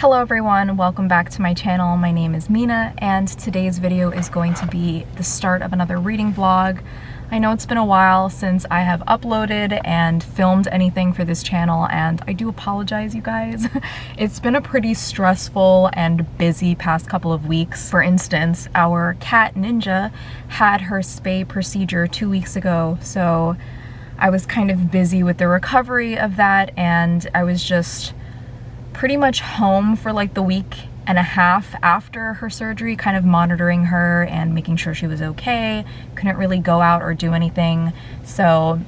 Hello everyone, welcome back to my channel. My name is Mina and today's video is going to be the start of another reading vlog. I know it's been a while since I have uploaded and filmed anything for this channel and I do apologize, you guys. It's been a pretty stressful and busy past couple of weeks. For instance, our cat Ninja had her spay procedure 2 weeks ago, so I was kind of busy with the recovery of that and I was just pretty much home for like the week and a half after her surgery, kind of monitoring her and making sure she was okay. Couldn't really go out or do anything, so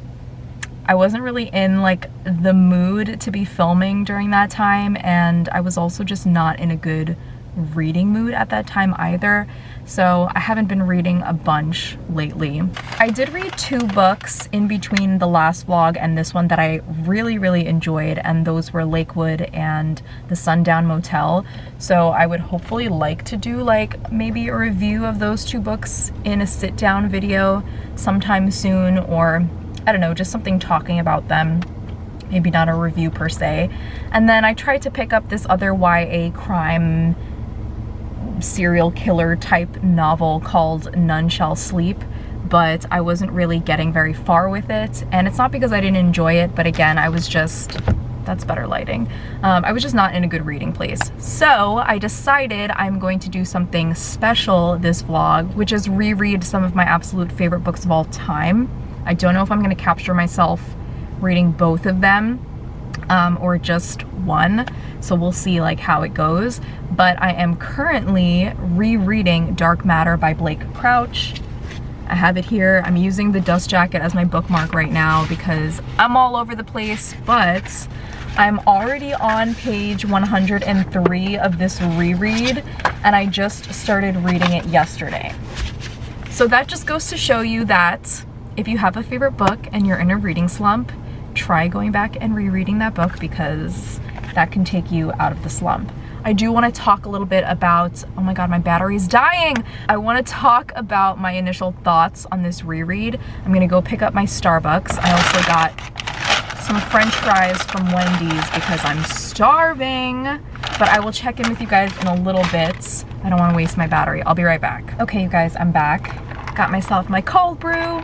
I wasn't really in like the mood to be filming during that time, and I was also just not in a good reading mood at that time either, so I haven't been reading a bunch lately. I did read 2 books in between the last vlog and this one that I really enjoyed, and those were Lakewood and The Sundown Motel, so I would hopefully like to do like maybe a review of those 2 books in a sit down video sometime soon, or I don't know, just something talking about them. Maybe not a review per se. And then I tried to pick up this other YA crime serial killer type novel called None Shall Sleep, but I wasn't really getting very far with it, and it's not because I didn't enjoy it, but again, I was just, that's better lighting, I was just not in a good reading place. So I decided I'm going to do something special this vlog, which is reread some of my absolute favorite books of all time. I don't know if I'm going to capture myself reading both of them or just one, so we'll see like how it goes. But I am currently rereading Dark Matter by Blake Crouch. I have it here. I'm using the dust jacket as my bookmark right now because I'm all over the place, but I'm already on page 103 of this reread, and I just started reading it yesterday. So that just goes to show you that if you have a favorite book and you're in a reading slump, try going back and rereading that book, because that can take you out of the slump. I do want to talk a little bit about, oh my god, my battery's dying. I want to talk about my initial thoughts on this reread. I'm gonna go pick up my Starbucks. I also got some French fries from Wendy's because I'm starving, but I will check in with you guys in a little bit. I don't want to waste my battery. I'll be right back. Okay, you guys, I'm back. Got myself my cold brew.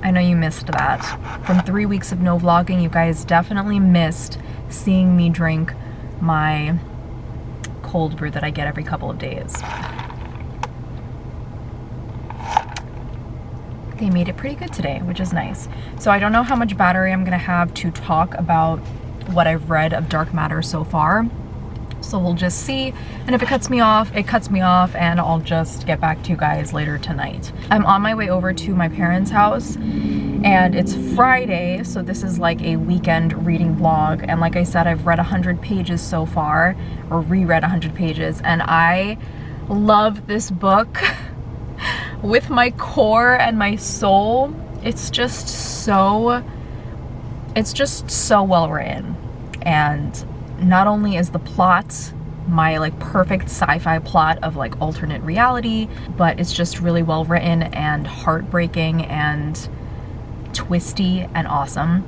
I know you missed that. From 3 weeks of no vlogging, you guys definitely missed seeing me drink my cold brew that I get every couple of days. They made it pretty good today, which is nice. So I don't know how much battery I'm gonna have to talk about what I've read of Dark Matter so far. So we'll just see, and if it cuts me off, it cuts me off, and I'll just get back to you guys later tonight. I'm on my way over to my parents' house, and it's Friday, so this is like a weekend reading vlog, and like I said, I've read 100 pages so far, or reread 100 pages, and I love this book with my core and my soul. It's just so well written, and not only is the plot my like perfect sci-fi plot of like alternate reality, but it's just really well written and heartbreaking and twisty and awesome.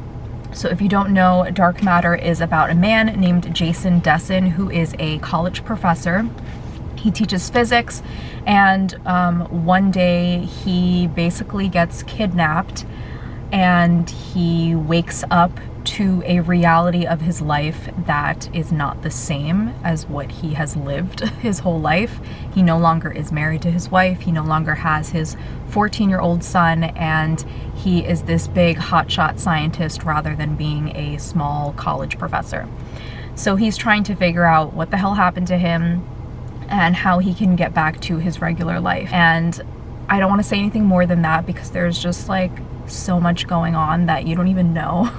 So if you don't know, Dark Matter is about a man named Jason Desson who is a college professor. He teaches physics, and one day he basically gets kidnapped and he wakes up to a reality of his life that is not the same as what he has lived his whole life. He no longer is married to his wife, he no longer has his 14-year-old son, and he is this big hotshot scientist rather than being a small college professor. So he's trying to figure out what the hell happened to him and how he can get back to his regular life. And I don't want to say anything more than that because there's just like so much going on that you don't even know.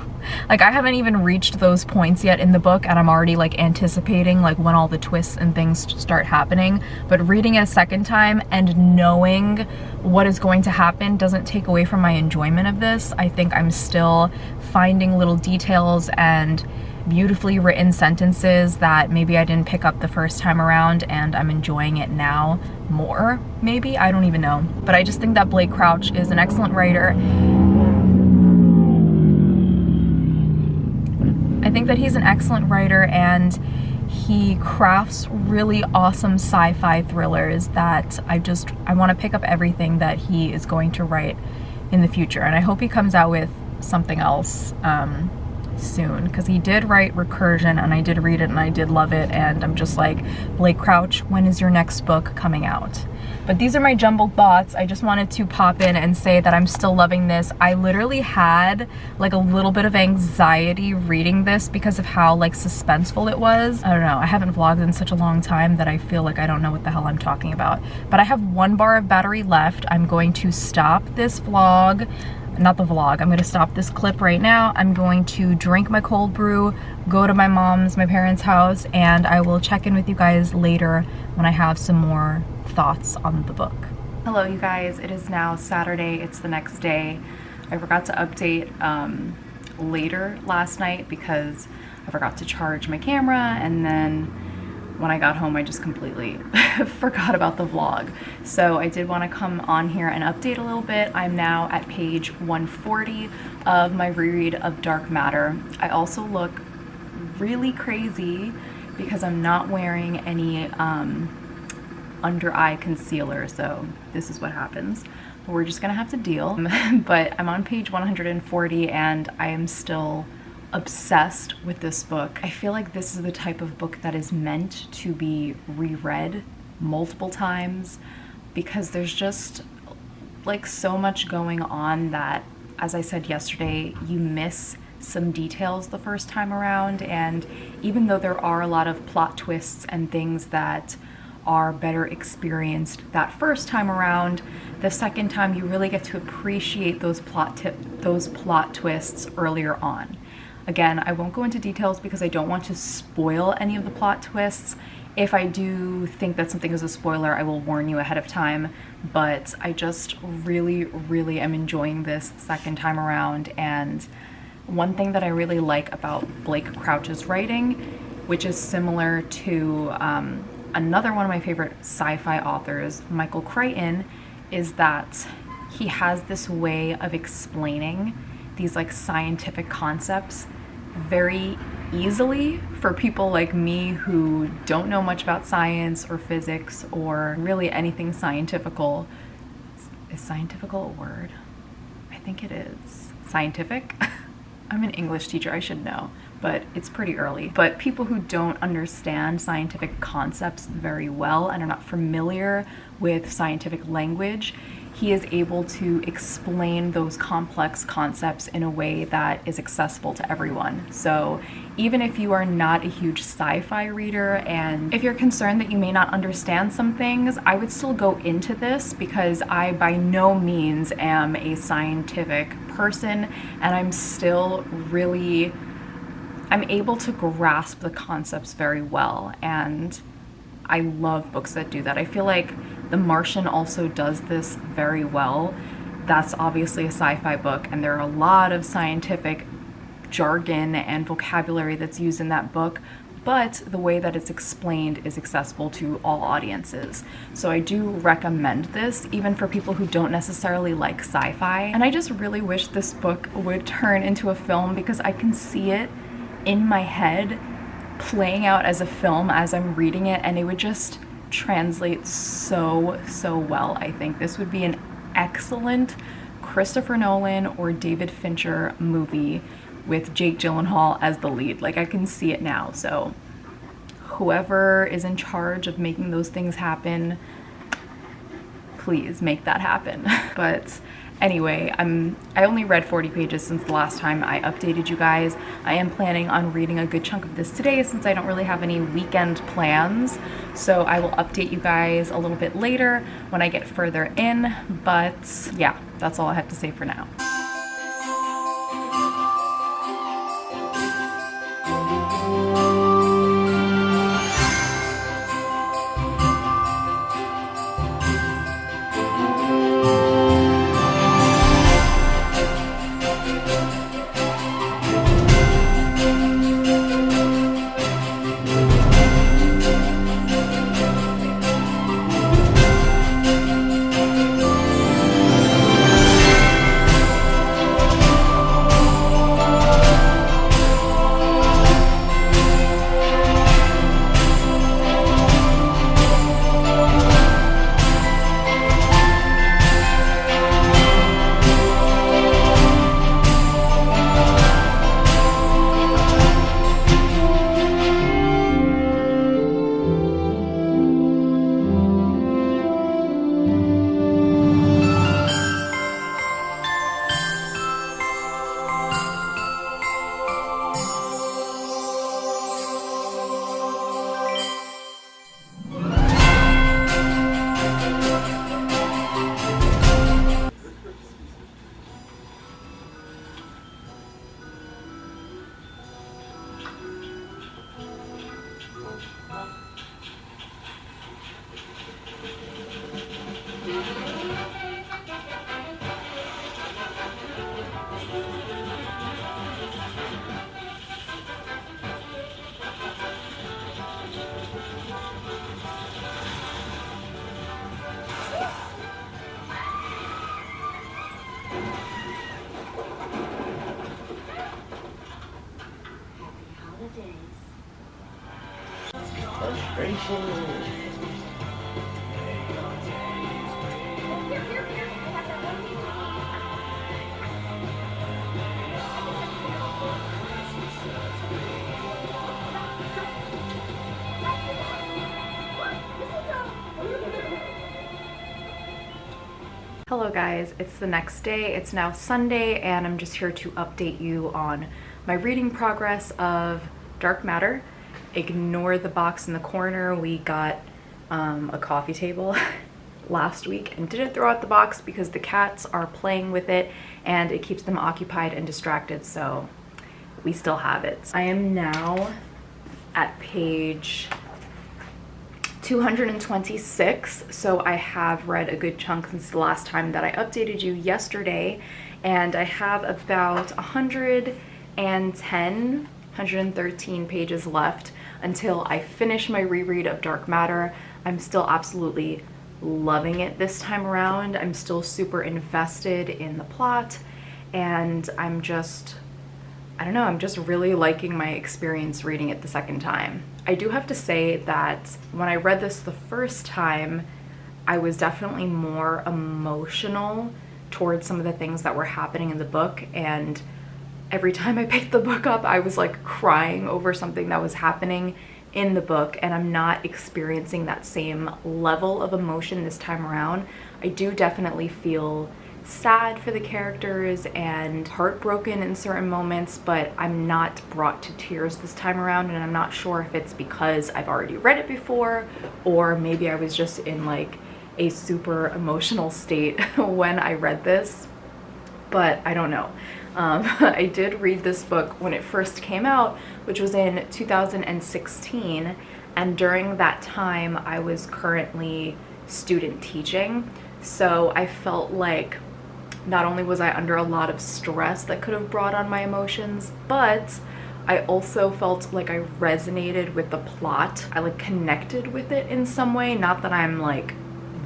Like, I haven't even reached those points yet in the book, and I'm already like anticipating like when all the twists and things start happening. But reading it a second time and knowing what is going to happen doesn't take away from my enjoyment of this. I think I'm still finding little details and beautifully written sentences that maybe I didn't pick up the first time around, and I'm enjoying it now more, maybe. I don't even know. But I just think that Blake Crouch is an excellent writer. I think that he's an excellent writer, and He crafts really awesome sci-fi thrillers that I want to pick up everything that he is going to write in the future. And I hope he comes out with something else soon, because he did write Recursion and I did read it and I did love it, and I'm just like, Blake Crouch, when is your next book coming out? But these are my jumbled thoughts. I just wanted to pop in and say that I'm still loving this. I literally had like a little bit of anxiety reading this because of how like suspenseful it was. I don't know, I haven't vlogged in such a long time that I feel like I don't know what the hell I'm talking about. But I have 1 bar of battery left. I'm going to stop this vlog. Not the vlog, I'm gonna stop this clip right now. I'm going to drink my cold brew, go to my parents' house, and I will check in with you guys later when I have some more thoughts on the book. Hello you guys, it is now Saturday, it's the next day. I forgot to update later last night because I forgot to charge my camera, and then when I got home I just completely forgot about the vlog. So I did want to come on here and update a little bit. I'm now at page 140 of my reread of Dark Matter. I also look really crazy because I'm not wearing any under eye concealer, so this is what happens. We're just gonna have to deal. But I'm on page 140 and I am still obsessed with this book. I feel like this is the type of book that is meant to be reread multiple times, because there's just like so much going on that, as I said yesterday, you miss some details the first time around. And even though there are a lot of plot twists and things that are better experienced that first time around, the second time you really get to appreciate those plot twists earlier on. Again, I won't go into details because I don't want to spoil any of the plot twists. If I do think that something is a spoiler, I will warn you ahead of time, but I just really, really am enjoying this second time around. And one thing that I really like about Blake Crouch's writing, which is similar to another one of my favorite sci-fi authors, Michael Crichton, is that he has this way of explaining these like scientific concepts very easily for people like me who don't know much about science or physics or really anything scientifical. Is scientifical a word? I think it is. Scientific? I'm an English teacher, I should know, but it's pretty early. But people who don't understand scientific concepts very well and are not familiar with scientific language, he is able to explain those complex concepts in a way that is accessible to everyone. So even if you are not a huge sci-fi reader and if you're concerned that you may not understand some things, I would still go into this because I by no means am a scientific person, and I'm still really, I'm able to grasp the concepts very well, and I love books that do that. I feel like The Martian also does this very well. That's obviously a sci-fi book, and there are a lot of scientific jargon and vocabulary that's used in that book, but the way that it's explained is accessible to all audiences. So I do recommend this, even for people who don't necessarily like sci-fi. And I just really wish this book would turn into a film, because I can see it in my head playing out as a film as I'm reading it, and it would just translate so well. I think this would be an excellent Christopher Nolan or David Fincher movie with Jake Gyllenhaal as the lead. Like, I can see it now. So whoever is in charge of making those things happen, please make that happen. But anyway, I only read 40 pages since the last time I updated you guys. I am planning on reading a good chunk of this today since I don't really have any weekend plans. So I will update you guys a little bit later when I get further in. But yeah, that's all I have to say for now. frustration. Hello guys, it's the next day. It's now Sunday and I'm just here to update you on my reading progress of Dark Matter. Ignore the box in the corner. We got a coffee table last week and didn't throw out the box because the cats are playing with it and it keeps them occupied and distracted, so we still have it. I am now at page 226, so I have read a good chunk since the last time that I updated you yesterday, and I have about 113 pages left until I finish my reread of Dark Matter. I'm still absolutely loving it this time around. I'm still super invested in the plot, and I'm just really liking my experience reading it the second time. I do have to say that when I read this the first time, I was definitely more emotional towards some of the things that were happening in the book, and every time I picked the book up, I was like crying over something that was happening in the book, and I'm not experiencing that same level of emotion this time around. I do definitely feel sad for the characters and heartbroken in certain moments, but I'm not brought to tears this time around, and I'm not sure if it's because I've already read it before or maybe I was just in like a super emotional state when I read this, but I don't know. I did read this book when it first came out, which was in 2016, and during that time I was currently student teaching, so I felt like not only was I under a lot of stress that could have brought on my emotions, but I also felt like I resonated with the plot. I like connected with it in some way. Not that I'm like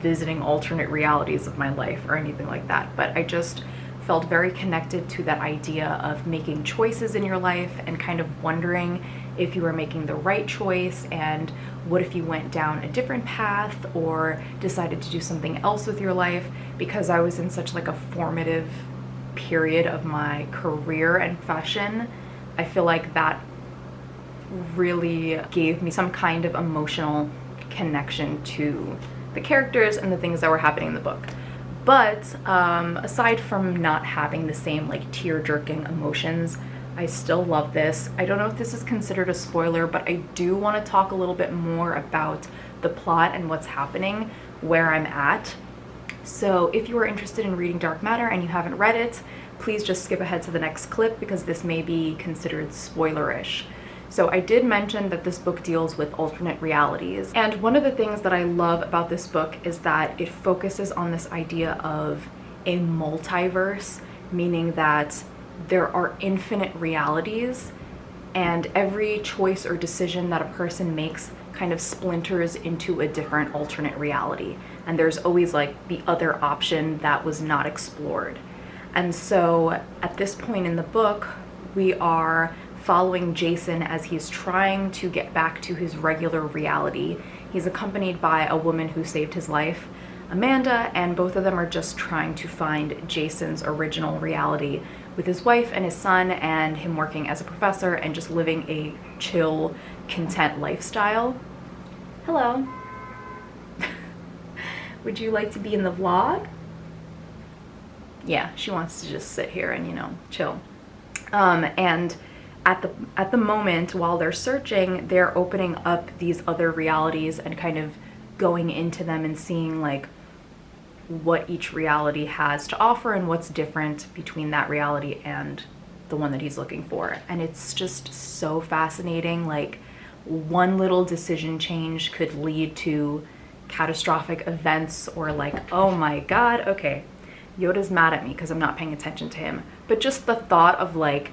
visiting alternate realities of my life or anything like that, but I just felt very connected to that idea of making choices in your life and kind of wondering if you were making the right choice, and what if you went down a different path or decided to do something else with your life, because I was in such like a formative period of my career and profession. I feel like that really gave me some kind of emotional connection to the characters and the things that were happening in the book. But aside from not having the same like tear-jerking emotions, I still love this. I don't know if this is considered a spoiler, but I do want to talk a little bit more about the plot and what's happening, where I'm at. So if you are interested in reading Dark Matter and you haven't read it, please just skip ahead to the next clip because this may be considered spoilerish. So I did mention that this book deals with alternate realities, and one of the things that I love about this book is that it focuses on this idea of a multiverse, meaning that there are infinite realities, and every choice or decision that a person makes kind of splinters into a different alternate reality, and there's always like the other option that was not explored. And so at this point in the book, we are following Jason as he's trying to get back to his regular reality. He's accompanied by a woman who saved his life, Amanda, and both of them are just trying to find Jason's original reality with his wife and his son, and him working as a professor and just living a chill, content lifestyle. Hello. Would you like to be in the vlog? Yeah, she wants to just sit here and, you know, chill. And at the moment, while they're searching, they're opening up these other realities and kind of going into them and seeing like what each reality has to offer and what's different between that reality and the one that he's looking for. And it's just so fascinating. Like, one little decision change could lead to catastrophic events, or like, oh my god, okay, Yoda's mad at me because I'm not paying attention to him. But just the thought of like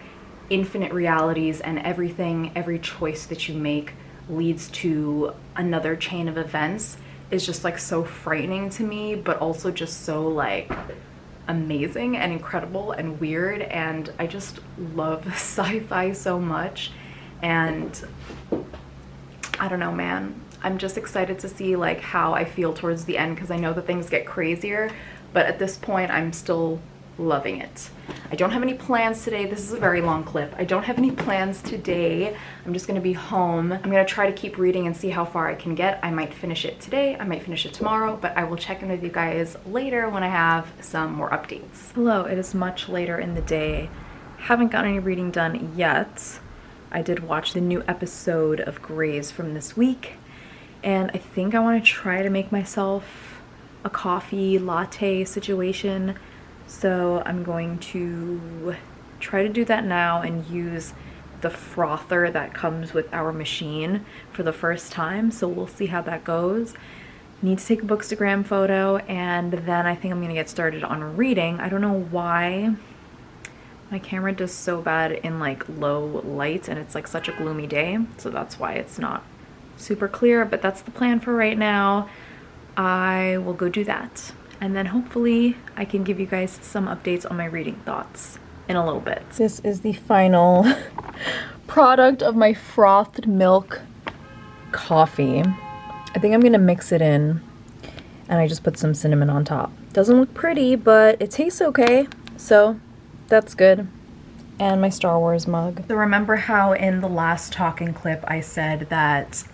infinite realities and everything, every choice that you make leads to another chain of events is just like so frightening to me, but also just so like amazing and incredible and weird. And I just love sci-fi so much. And I don't know, man. I'm just excited to see like how I feel towards the end, because I know that things get crazier, but at this point I'm still loving it. I don't have any plans today. This is a very long clip. I don't have any plans today. I'm just gonna be home. I'm gonna try to keep reading and see how far I can get. I might finish it today, I might finish it tomorrow, but I will check in with you guys later when I have some more updates. Hello, it is much later in the day. Haven't got any reading done yet. I did watch the new episode of Grey's from this week, and I think I want to try to make myself a coffee latte situation. So I'm going to try to do that now and use the frother that comes with our machine for the first time. So we'll see how that goes. Need to take a Bookstagram photo, and then I think I'm gonna get started on reading. I don't know why my camera does so bad in like low light, and it's like such a gloomy day. So that's why it's not super clear, but that's the plan for right now. I will go do that. And then hopefully I can give you guys some updates on my reading thoughts in a little bit. This is the final product of my frothed milk coffee. I think I'm gonna mix it in, and I just put some cinnamon on top. Doesn't look pretty, but it tastes okay, so that's good. And my Star Wars mug. So remember how in the last talking clip I said that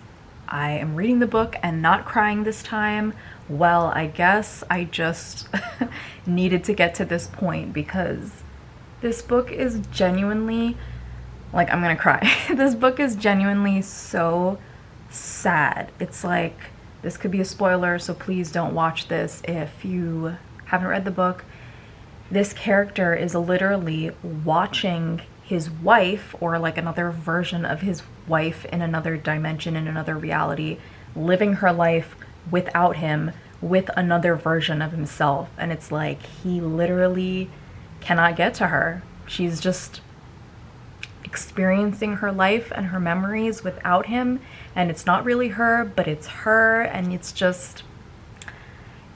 I am reading the book and not crying this time? Well, I guess I just needed to get to this point, because this book is genuinely, like, I'm gonna cry. This book is genuinely so sad. It's like, this could be a spoiler, so please don't watch this if you haven't read the book. This character is literally watching his wife, or like another version of his wife in another dimension, in another reality, living her life without him, with another version of himself. And it's like, he literally cannot get to her. She's just experiencing her life and her memories without him, and it's not really her, but it's her. And it's just,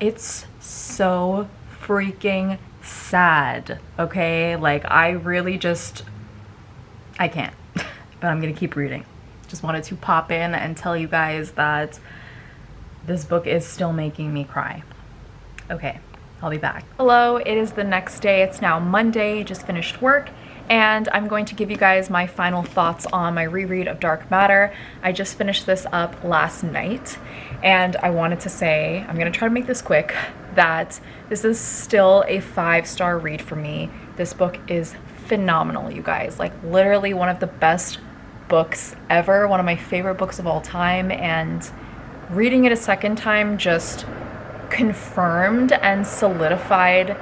it's so freaking sad, okay? Like, I really just, I can't. But I'm gonna keep reading. Just wanted to pop in and tell you guys that this book is still making me cry. Okay, I'll be back. Hello, it is the next day. It's now Monday, just finished work, and I'm going to give you guys my final thoughts on my reread of Dark Matter. I just finished this up last night, and I wanted to say, I'm gonna try to make this quick, that this is still a 5-star read for me. This book is phenomenal, you guys. Like, literally one of the best books ever, one of my favorite books of all time, and reading it a second time just confirmed and solidified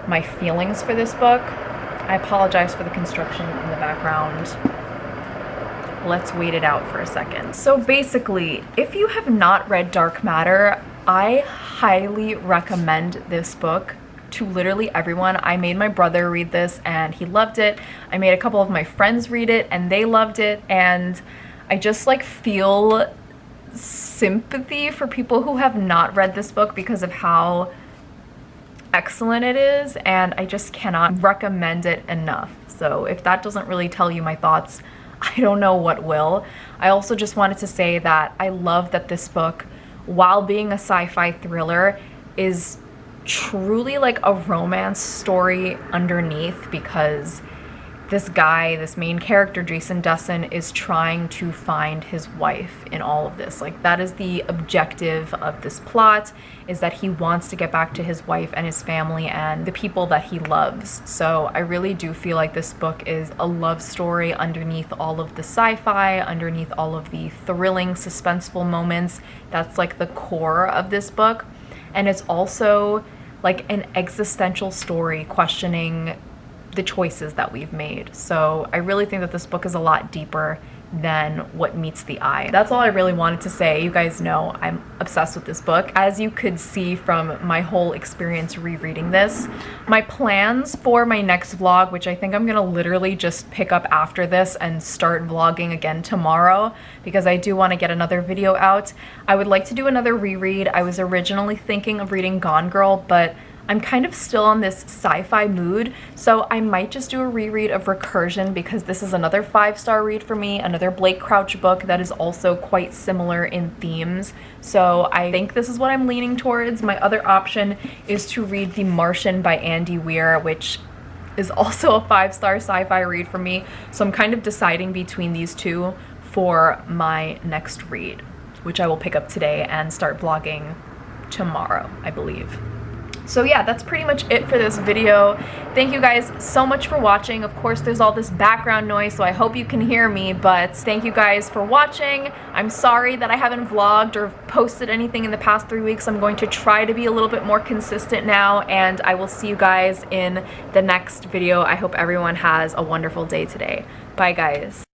my feelings for this book. I apologize for the construction in the background. Let's wait it out for a second. So basically, if you have not read Dark Matter, I highly recommend this book to literally everyone. I made my brother read this and he loved it. I made a couple of my friends read it and they loved it. And I just like feel sympathy for people who have not read this book because of how excellent it is, and I just cannot recommend it enough. So if that doesn't really tell you my thoughts, I don't know what will. I also just wanted to say that I love that this book, while being a sci-fi thriller, is truly like a romance story underneath, because this guy, this main character, Jason Dessen, is trying to find his wife in all of this. Like, that is the objective of this plot, is that he wants to get back to his wife and his family and the people that he loves. So I really do feel like this book is a love story underneath all of the sci-fi, underneath all of the thrilling, suspenseful moments. That's like the core of this book. And it's also like an existential story questioning the choices that we've made. So I really think that this book is a lot deeper than what meets the eye. That's all I really wanted to say. You guys know I'm obsessed with this book, as you could see from my whole experience rereading this. My plans for my next vlog, which I think I'm gonna literally just pick up after this and start vlogging again tomorrow, because I do want to get another video out. I would like to do another reread. I was originally thinking of reading Gone Girl, but I'm kind of still on this sci-fi mood, so I might just do a reread of Recursion because this is another 5-star read for me, another Blake Crouch book that is also quite similar in themes. So I think this is what I'm leaning towards. My other option is to read The Martian by Andy Weir, which is also a 5-star sci-fi read for me. So I'm kind of deciding between these two for my next read, which I will pick up today and start vlogging tomorrow, I believe. So yeah, that's pretty much it for this video. Thank you guys so much for watching. Of course, there's all this background noise, so I hope you can hear me, but thank you guys for watching. I'm sorry that I haven't vlogged or posted anything in the past 3 weeks. I'm going to try to be a little bit more consistent now, and I will see you guys in the next video. I hope everyone has a wonderful day today. Bye, guys.